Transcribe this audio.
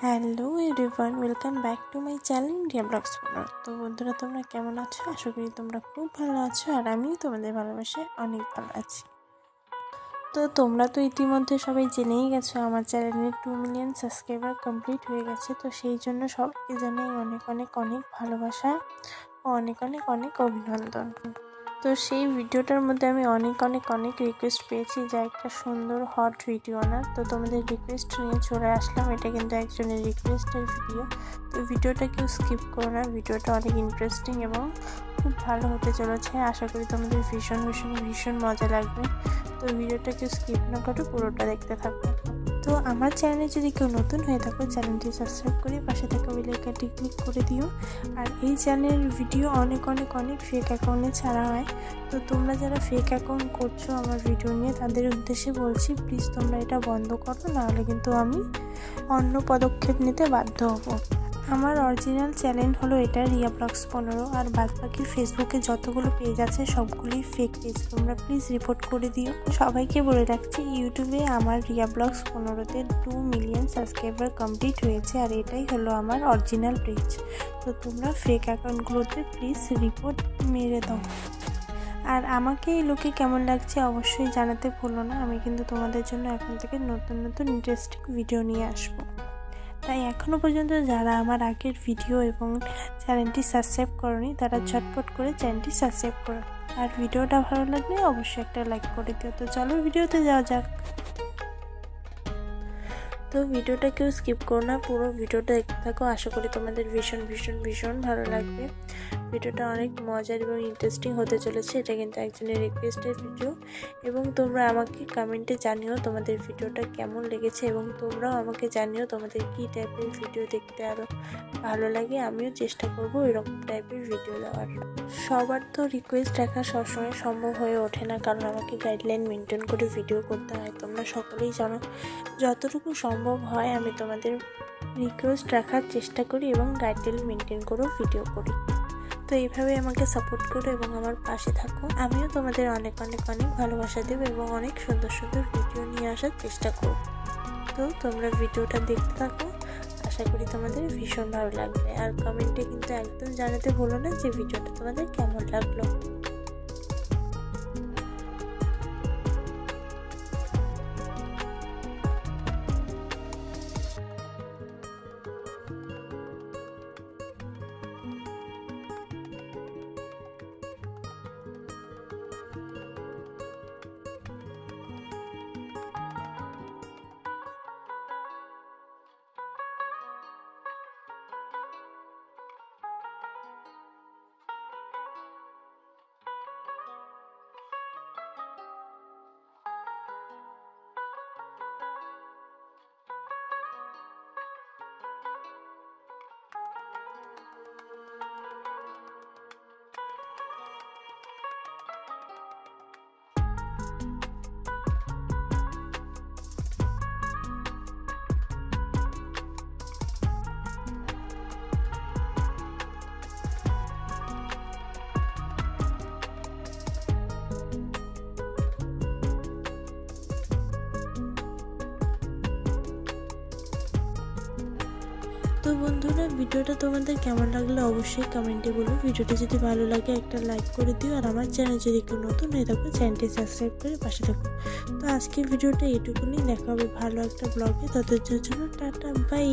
Hello everyone, welcome back to my channel Riya blogs বানার। তো বন্ধুরা, তোমরা কেমন আছো? আশা করি তোমরা খুব ভালো আছো, আর আমিও তোমাদের ভালোবাসায় অনেক ভালো আছি। তো তোমরা তো ইতিমধ্যে সবাই জেনেই গেছো আমার চ্যানেলের 2 মিলিয়ন সাবস্ক্রাইবার কমপ্লিট হয়ে গেছে। তো সেই জন্য সবাইকে জানাই অনেক অনেক অনেক ভালোবাসা ও অনেক অনেক অনেক অভিনন্দন। তো সেই ভিডিওটার মধ্যে আমি অনেক অনেক অনেক রিকোয়েস্ট পেয়েছি যে একটা সুন্দর হট ভিডিও আনার। তো তোমাদের রিকোয়েস্ট নিয়ে চলে আসলাম। এটা কিন্তু একজনের রিকোয়েস্টের ভিডিও। তো ভিডিওটা কেউ স্কিপ করো না, ভিডিওটা অনেক ইন্টারেস্টিং এবং খুব ভালো হতে চলেছে। আশা করি তোমাদের ভীষণ ভীষণ ভীষণ মজা লাগবে। তো ভিডিওটা কেউ স্কিপ না করো, পুরোটা দেখতে থাকো। তো আমার চ্যানেলে যদি কেউ নতুন হয়ে থাকো, চ্যানেলটি সাবস্ক্রাইব করে পাশে থাকা বেল আইকনটি ক্লিক করে দিও। আর এই চ্যানেলের ভিডিও অনেক অনেক অনেক ফেক অ্যাকাউন্টে ছাড়া হয়। তো তোমরা যারা ফেক অ্যাকাউন্ট করছো আমার ভিডিও নিয়ে, তাদের উদ্দেশ্যে বলছি, প্লিজ তোমরা এটা বন্ধ করো, নাহলে কিন্তু আমি অন্য পদক্ষেপ নিতে বাধ্য হব। আমার অরিজিনাল চ্যানেল হলো এটা, রিয়া ব্লগস 15, আর বাদবাকি ফেসবুকে যতগুলো পেজ আছে সবগুলোই ফেক পেজ। তোমরা প্লিজ রিপোর্ট করে দিও। সবাইকে বলে রাখছি, ইউটিউবে আমার রিয়া ব্লগস 15-তে 2 মিলিয়ন সাবস্ক্রাইবার কমপ্লিট হয়েছে, আর এটাই হলো আমার অরিজিনাল পেজ। তো তোমরা ফেক অ্যাকাউন্টগুলোতে প্লিজ রিপোর্ট মেরে দাও। আর আমাকে এই লোকে কেমন লাগছে অবশ্যই জানাতে ভুলো না। আমি কিন্তু তোমাদের জন্য এখন থেকে নতুন নতুন ইন্টারেস্টিং ভিডিও নিয়ে আসবো। তাই এখনও পর্যন্ত যারা আমার আগের ভিডিও এবং চ্যানেলটি সাবস্ক্রাইব করোনি, তারা ঝটপট করে চ্যানেলটি সাবস্ক্রাইব করো। আর ভিডিওটা ভালো লাগলে অবশ্যই একটা লাইক করে দিও। তো চলো ভিডিওতে যাওয়া যাক। তো ভিডিওটা কেউ স্কিপ করো না, পুরো ভিডিওটা দেখতে থাকো। আশা করি তোমাদের ভীষণ ভীষণ ভীষণ ভালো লাগবে। ভিডিওটা অনেক মজার এবং ইন্টারেস্টিং হতে চলেছে। এটা কিন্তু একজনের রিকোয়েস্টের ভিডিও, এবং তোমরা আমাকে কমেন্টে জানিও তোমাদের ভিডিওটা কেমন লেগেছে, এবং তোমরাও আমাকে জানিও তোমাদের কী টাইপের ভিডিও দেখতে আরও ভালো লাগে। আমিও চেষ্টা করবো এরকম টাইপের ভিডিও দেওয়ার। সবার তো রিকোয়েস্ট রাখা সবসময় সম্ভব হয়ে ওঠে না, কারণ আমাকে গাইডলাইন মেনটেন করে ভিডিও করতে হয়। তোমরা সকলেই জানো, যতটুকু সম্ভব হয় আমি তোমাদের রিকোয়েস্ট রাখার চেষ্টা করি এবং গাইডলাইন মেনটেন করেও ভিডিও করি। তো এইভাবে আমাকে সাপোর্ট করো এবং আমার পাশে থাকো। আমিও তোমাদের অনেক অনেক অনেক ভালোবাসা দেবো এবং অনেক সুন্দর সুন্দর ভিডিও নিয়ে আসার চেষ্টা করব। তো তোমরা ভিডিওটা দেখতে থাকো, আশা করি তোমাদের ভীষণ ভালো লাগবে। আর কমেন্টে কিন্তু একদম জানাতে ভুলো না যে ভিডিওটা তোমাদের কেমন লাগলো। তো বন্ধুরা, ভিডিওটা তোমাদের কেমন লাগলো অবশ্যই কমেন্টে বলো। ভিডিওটা যদি ভালো লাগে একটা লাইক করে দিও, আর আমার চ্যানেল যদি কেউ নতুন হয়ে থাকো, চ্যানেলটি সাবস্ক্রাইব করে পাশে থাকো। তো আজকের ভিডিওটা এটুকুনি, দেখা হবে ভালো একটা ব্লগে। ততদিনের জন্য টাটা, বাই।